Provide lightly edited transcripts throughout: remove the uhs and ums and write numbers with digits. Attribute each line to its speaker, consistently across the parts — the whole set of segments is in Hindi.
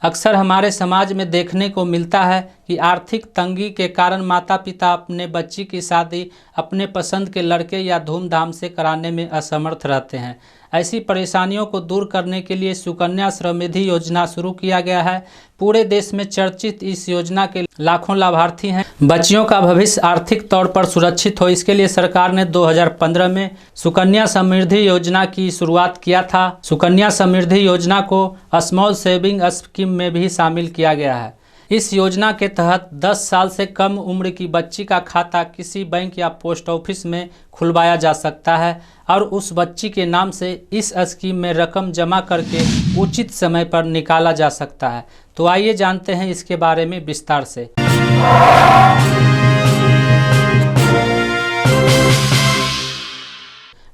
Speaker 1: अक्सर हमारे समाज में देखने को मिलता है कि आर्थिक तंगी के कारण माता पिता अपने बच्ची की शादी अपने पसंद के लड़के या धूमधाम से कराने में असमर्थ रहते हैं। ऐसी परेशानियों को दूर करने के लिए सुकन्या समृद्धि योजना शुरू किया गया है। पूरे देश में चर्चित इस योजना के लाखों लाभार्थी हैं। बच्चियों का भविष्य आर्थिक तौर पर सुरक्षित हो, इसके लिए सरकार ने 2015 में सुकन्या समृद्धि योजना की शुरुआत किया था। सुकन्या समृद्धि योजना को स्मॉल सेविंग स्कीम में भी शामिल किया गया है। इस योजना के तहत 10 साल से कम उम्र की बच्ची का खाता किसी बैंक या पोस्ट ऑफिस में खुलवाया जा सकता है और उस बच्ची के नाम से इस स्कीम में रकम जमा करके उचित समय पर निकाला जा सकता है। तो आइए जानते हैं इसके बारे में विस्तार से।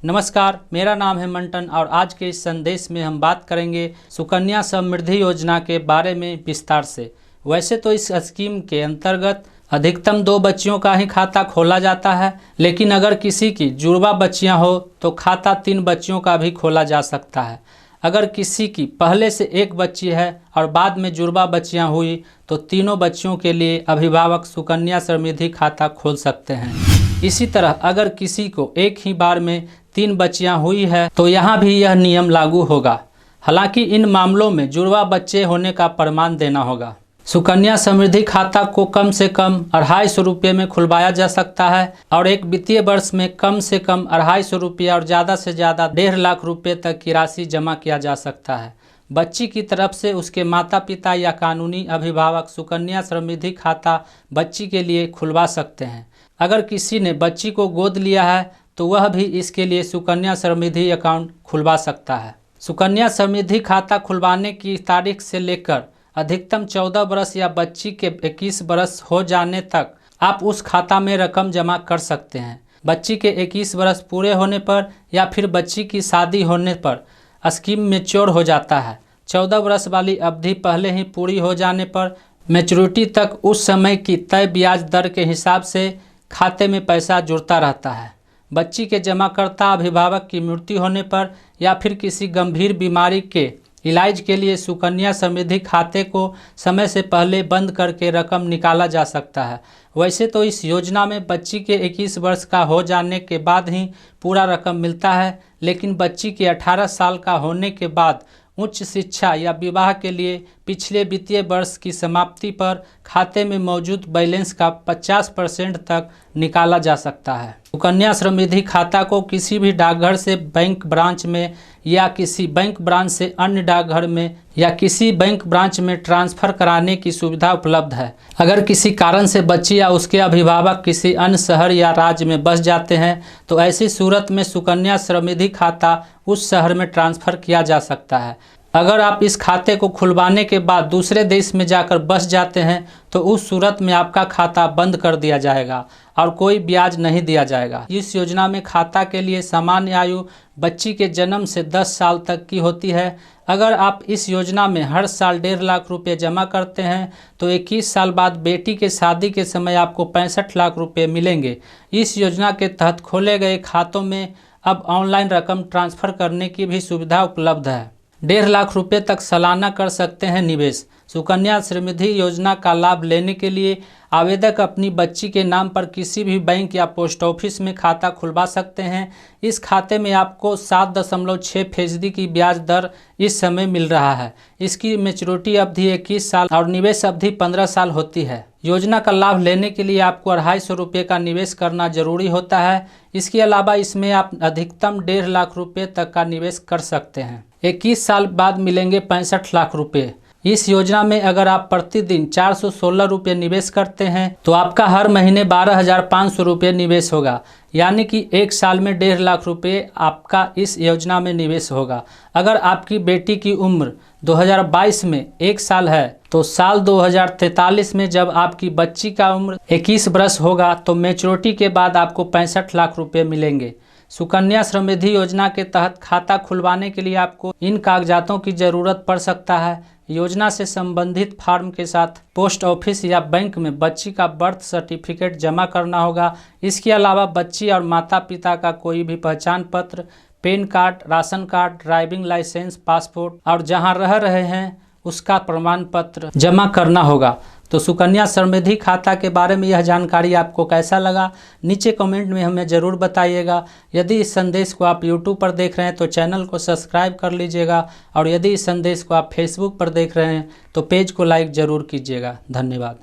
Speaker 1: नमस्कार, मेरा नाम है मंटन और आज के इस संदेश में हम बात करेंगे सुकन्या समृद्धि योजना के बारे में विस्तार से। वैसे तो इस स्कीम के अंतर्गत अधिकतम 2 बच्चियों का ही खाता खोला जाता है, लेकिन अगर किसी की जुड़वा बच्चियां हो तो खाता 3 बच्चियों का भी खोला जा सकता है। अगर किसी की पहले से 1 बच्ची है और बाद में जुड़वा बच्चियां हुई तो तीनों बच्चियों के लिए अभिभावक सुकन्या समृद्धि खाता खोल सकते हैं। इसी तरह अगर किसी को एक ही बार में 3 बच्चियां हुई है तो यहाँ भी यह नियम लागू होगा। हालांकि इन मामलों में जुड़वा बच्चे होने का प्रमाण देना होगा। सुकन्या समृद्धि खाता को कम से कम 250 रुपये में खुलवाया जा सकता है और एक वित्तीय वर्ष में कम से कम 250 रुपये और ज़्यादा से ज़्यादा 1.5 लाख रुपये तक की राशि जमा किया जा सकता है। बच्ची की तरफ से उसके माता पिता या कानूनी अभिभावक सुकन्या समृद्धि खाता बच्ची के लिए खुलवा सकते हैं। अगर किसी ने बच्ची को गोद लिया है तो वह भी इसके लिए सुकन्या समृद्धि अकाउंट खुलवा सकता है। सुकन्या समृद्धि खाता खुलवाने की तारीख से लेकर अधिकतम 14 बरस या बच्ची के 21 बरस हो जाने तक आप उस खाता में रकम जमा कर सकते हैं। बच्ची के 21 बरस पूरे होने पर या फिर बच्ची की शादी होने पर स्कीम मैच्योर हो जाता है। 14 बरस वाली अवधि पहले ही पूरी हो जाने पर मैच्योरिटी तक उस समय की तय ब्याज दर के हिसाब से खाते में पैसा जुड़ता रहता है। बच्ची के जमाकर्ता अभिभावक की मृत्यु होने पर या फिर किसी गंभीर बीमारी के इलाज के लिए सुकन्या समृद्धि खाते को समय से पहले बंद करके रकम निकाला जा सकता है। वैसे तो इस योजना में बच्ची के 21 वर्ष का हो जाने के बाद ही पूरा रकम मिलता है, लेकिन बच्ची के 18 साल का होने के बाद उच्च शिक्षा या विवाह के लिए पिछले वित्तीय वर्ष की समाप्ति पर खाते में मौजूद बैलेंस का 50% तक निकाला जा सकता है। सुकन्या समृद्धि खाता को किसी भी डाकघर से बैंक ब्रांच में या किसी बैंक ब्रांच से अन्य डाकघर में या किसी बैंक ब्रांच में ट्रांसफ़र कराने की सुविधा उपलब्ध है। अगर किसी कारण से बच्ची या उसके अभिभावक किसी अन्य शहर या राज्य में बस जाते हैं तो ऐसी सूरत में सुकन्या समृद्धि खाता उस शहर में ट्रांसफ़र किया जा सकता है। अगर आप इस खाते को खुलवाने के बाद दूसरे देश में जाकर बस जाते हैं तो उस सूरत में आपका खाता बंद कर दिया जाएगा और कोई ब्याज नहीं दिया जाएगा। इस योजना में खाता के लिए सामान्य आयु बच्ची के जन्म से 10 साल तक की होती है। अगर आप इस योजना में हर साल 1.5 लाख रुपये जमा करते हैं तो 21 साल बाद बेटी के शादी के समय आपको 65 लाख रुपये मिलेंगे। इस योजना के तहत खोले गए खातों में अब ऑनलाइन रकम ट्रांसफ़र करने की भी सुविधा उपलब्ध है। 1.5 लाख रुपये तक सालाना कर सकते हैं निवेश। सुकन्या समृद्धि योजना का लाभ लेने के लिए आवेदक अपनी बच्ची के नाम पर किसी भी बैंक या पोस्ट ऑफिस में खाता खुलवा सकते हैं। इस खाते में आपको 7.6% की ब्याज दर इस समय मिल रहा है। इसकी मैच्योरिटी अवधि 21 साल और निवेश अवधि 15 साल होती है। योजना का लाभ लेने के लिए आपको 250 रुपये का निवेश करना जरूरी होता है। इसके अलावा इसमें आप अधिकतम 1.5 लाख रुपये तक का निवेश कर सकते हैं। 21 साल बाद मिलेंगे 65 लाख रुपये। इस योजना में अगर आप प्रतिदिन 416 रुपये निवेश करते हैं तो आपका हर महीने 12,500 रुपये निवेश होगा, यानी कि 1 साल में 1.5 लाख रुपये आपका इस योजना में निवेश होगा। अगर आपकी बेटी की उम्र 2022 में 1 साल है तो साल 2043 में जब आपकी बच्ची का उम्र 21 वर्ष होगा तो मैच्योरिटी के बाद आपको 65 लाख रुपये मिलेंगे। सुकन्या समृद्धि योजना के तहत खाता खुलवाने के लिए आपको इन कागजातों की ज़रूरत पड़ सकता है। योजना से संबंधित फॉर्म के साथ पोस्ट ऑफिस या बैंक में बच्ची का बर्थ सर्टिफिकेट जमा करना होगा। इसके अलावा बच्ची और माता पिता का कोई भी पहचान पत्र, PAN card, ration card, driving licence, passport और जहां रह रहे हैं उसका प्रमाण पत्र जमा करना होगा। तो सुकन्या समृद्धि खाता के बारे में यह जानकारी आपको कैसा लगा, नीचे कमेंट में हमें ज़रूर बताइएगा। यदि इस संदेश को आप यूट्यूब पर देख रहे हैं तो चैनल को सब्सक्राइब कर लीजिएगा, और यदि इस संदेश को आप फेसबुक पर देख रहे हैं तो पेज को लाइक ज़रूर कीजिएगा। धन्यवाद।